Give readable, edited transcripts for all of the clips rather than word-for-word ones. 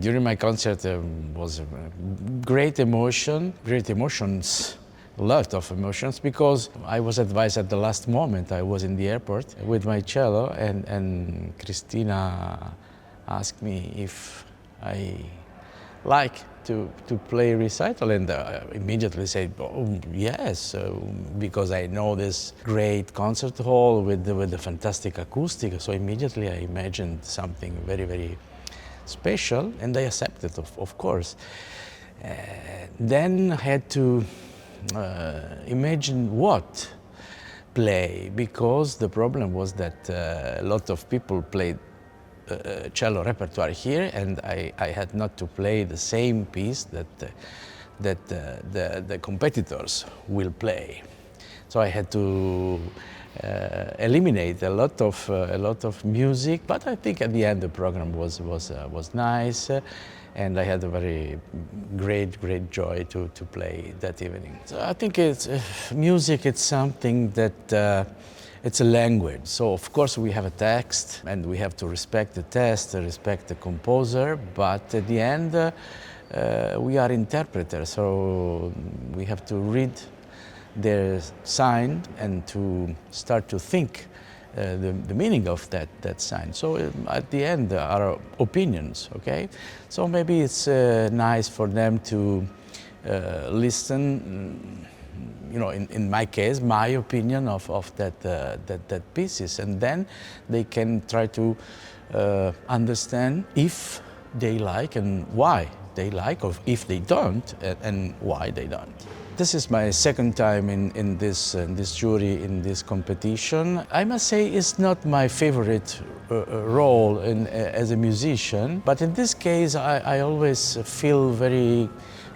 During my concert was great emotions, a lot of emotions, because I was advised at the last moment. I was in the airport with my cello, and Christina asked me if I like to play recital, and immediately said, oh, yes, because I know this great concert hall with the fantastic acoustic. So immediately I imagined something very, very special, and I accepted, of course. Then I had to imagine what play, because the problem was that a lot of people played cello repertoire here, and I had not to play the same piece that the competitors will play. So I had to eliminate a lot of music, but I think at the end the program was nice, and I had a very great joy to play that evening. So I think it's music. It's something that it's a language. So of course we have a text, and we have to respect the text, respect the composer. But at the end, we are interpreters, so we have to read their sign and to start to think the meaning of that sign. So at the end are opinions, okay? So maybe it's nice for them to listen, you know, in my case, my opinion of that pieces, and then they can try to understand if they like and why they like, or if they don't, and why they don't. This is my second time in this jury, in this competition. I must say it's not my favorite role as a musician, but in this case I always feel very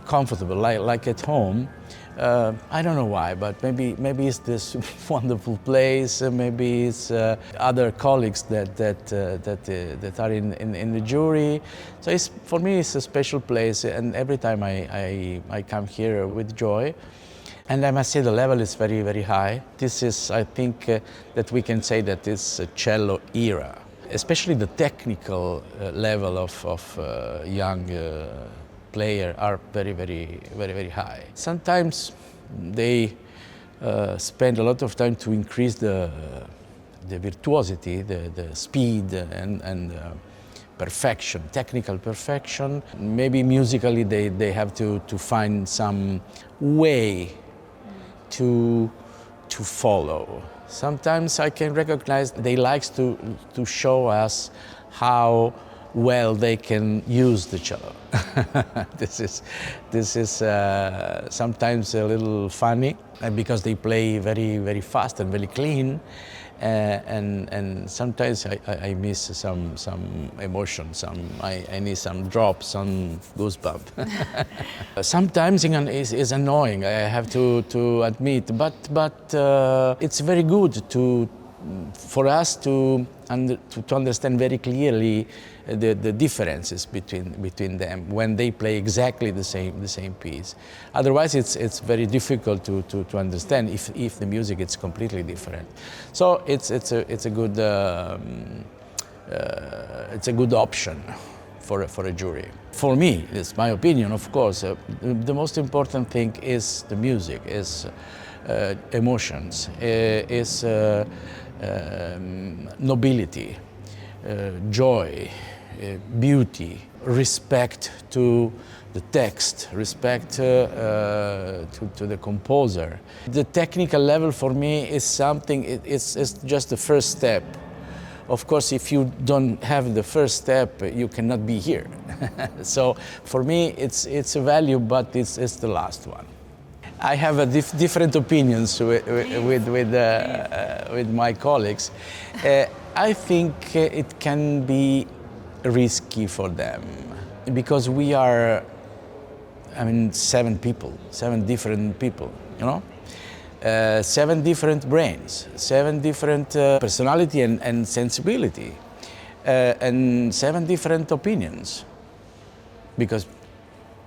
comfortable, like at home. I don't know why, but maybe it's this wonderful place. Maybe it's other colleagues that are in the jury. So for me, it's a special place, and every time I come here with joy. And I must say the level is very, very high. This is, I think, that we can say that it's a cello era, especially the technical level of young player are very high. Sometimes they spend a lot of time to increase the virtuosity, the speed and perfection, technical perfection. Maybe musically they have to find some way to follow. Sometimes I can recognize they like to show us how well they can use the cello. This is sometimes a little funny, because they play very fast and very clean, and sometimes I miss some emotion. I need some drops, some goosebump. Sometimes is annoying, I have to admit, but it's very good for us to understand very clearly the differences between them when they play exactly the same piece. Otherwise, it's very difficult to understand if the music is completely different. So it's a good option for a jury. For me, it's my opinion, of course. The most important thing is the music, is emotions, is nobility, joy, beauty, respect to the text, respect to the composer. The technical level for me is something, it's just the first step. Of course, if you don't have the first step, you cannot be here. So for me, it's a value, but it's the last one. I have different opinions with my colleagues. I think it can be risky for them, because we are, seven different people, you know? 7 different brains, 7 different personality and sensibility, and 7 different opinions, because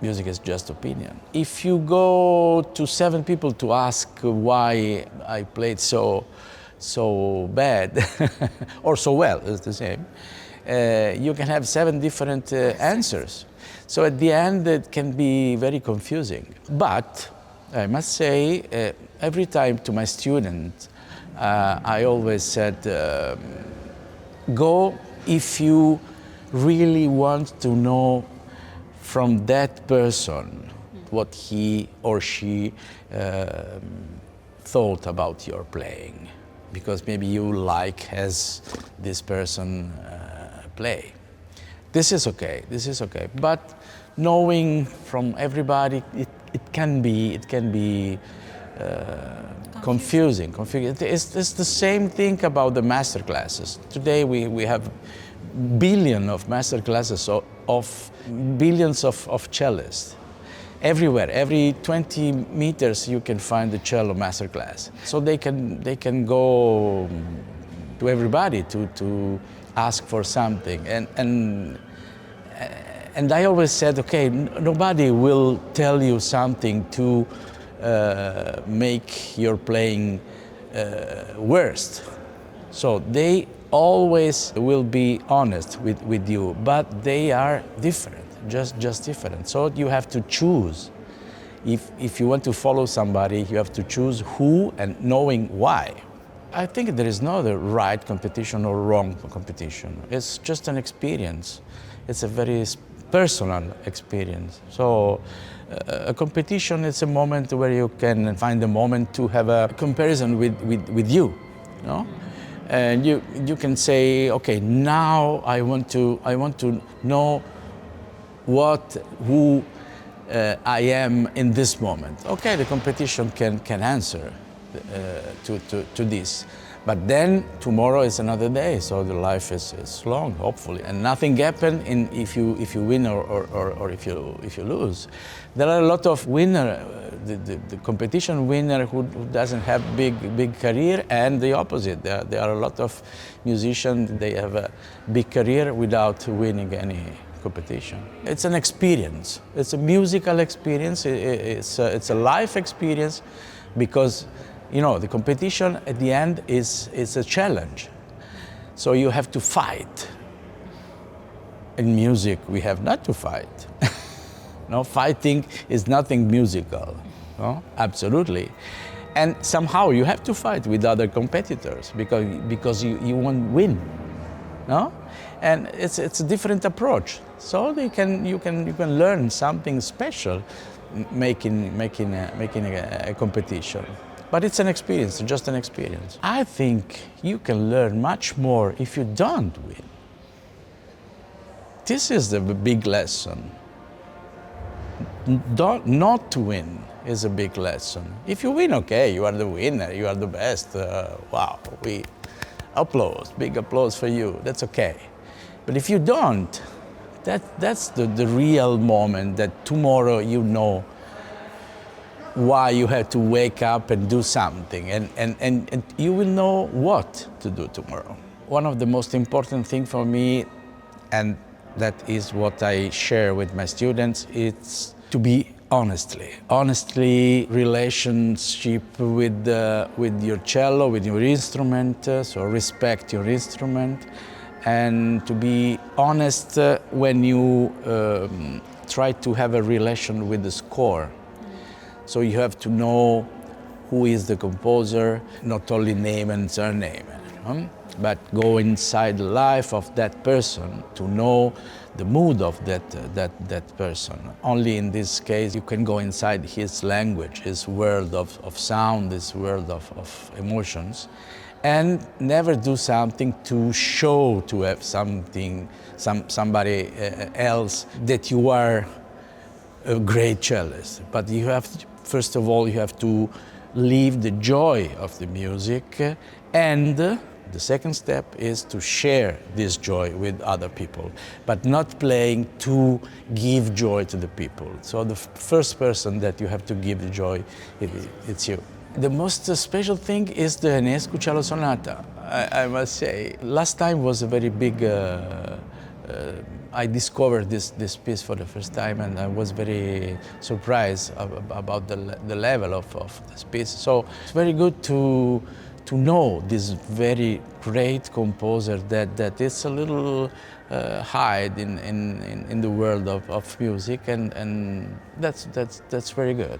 music is just opinion. If you go to 7 people to ask why I played so bad or so well, it's the same, you can have 7 different answers. So at the end, it can be very confusing. But I must say, every time to my students, I always said, go if you really want to know from that person what he or she thought about your playing, because maybe you like as this person play. This is okay, but knowing from everybody, it can be confusing. It's the same thing about the master classes. Today we have billions of master classes of billions of cellists. Everywhere, every 20 meters you can find the cello master class. So they can go to everybody to ask for something. And I always said, okay, nobody will tell you something to make your playing worse. So they always will be honest with you, but they are different, just different. So you have to choose. If you want to follow somebody, you have to choose who and knowing why. I think there is no right competition or wrong competition. It's just an experience. It's a very personal experience. So a competition is a moment where you can find a moment to have a comparison with you, no? And you can say, okay, now I want to know who I am in this moment. Okay, the competition can answer to this. But then tomorrow is another day, so the life is long, hopefully, and nothing happens if you win or if you lose. There are a lot of winners, the competition winner who doesn't have big career, and the opposite. There are a lot of musicians, they have a big career without winning any competition. It's an experience. It's a musical experience. It's a life experience, because you know, the competition at the end is a challenge. So you have to fight. In music, we have not to fight. No, fighting is nothing musical. No? Absolutely. And somehow you have to fight with other competitors because you won't win. No? And it's a different approach. So you can learn something special making a competition. But it's an experience, just an experience. I think you can learn much more if you don't win. This is the big lesson. Not to win is a big lesson. If you win, okay, you are the winner, you are the best. Wow, big applause for you, that's okay. But if you don't, that's the real moment that tomorrow you know why you have to wake up and do something, and you will know what to do tomorrow. One of the most important things for me, and that is what I share with my students, it's to be honestly relationship with your cello, with your instrument, so respect your instrument, and to be honest when you try to have a relation with the score. So you have to know who is the composer, not only name and surname, but go inside the life of that person to know the mood of that person. Only in this case you can go inside his language, his world of sound, his world of emotions, and never do something to show to have somebody else that you are a great cellist. But you have to, first of all, you have to live the joy of the music, and the second step is to share this joy with other people, but not playing to give joy to the people. So the first person that you have to give the joy, it's you. The most special thing is the Enescu Cello Sonata, I must say. Last time was a very big I discovered this piece for the first time, and I was very surprised about the level of this piece. So it's very good to to know this very great composer that is a little hide in the world of music, and that's very good.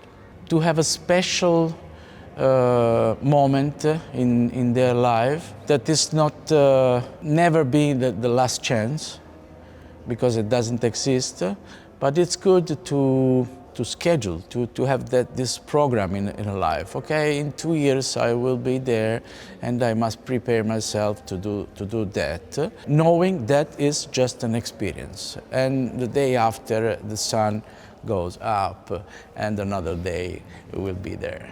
To have a special moment in their life that is not never be the last chance, because it doesn't exist, but it's good to schedule, to have this program in a life. Okay, in 2 years I will be there and I must prepare myself to do that, knowing that is just an experience. And the day after, the sun goes up and another day will be there.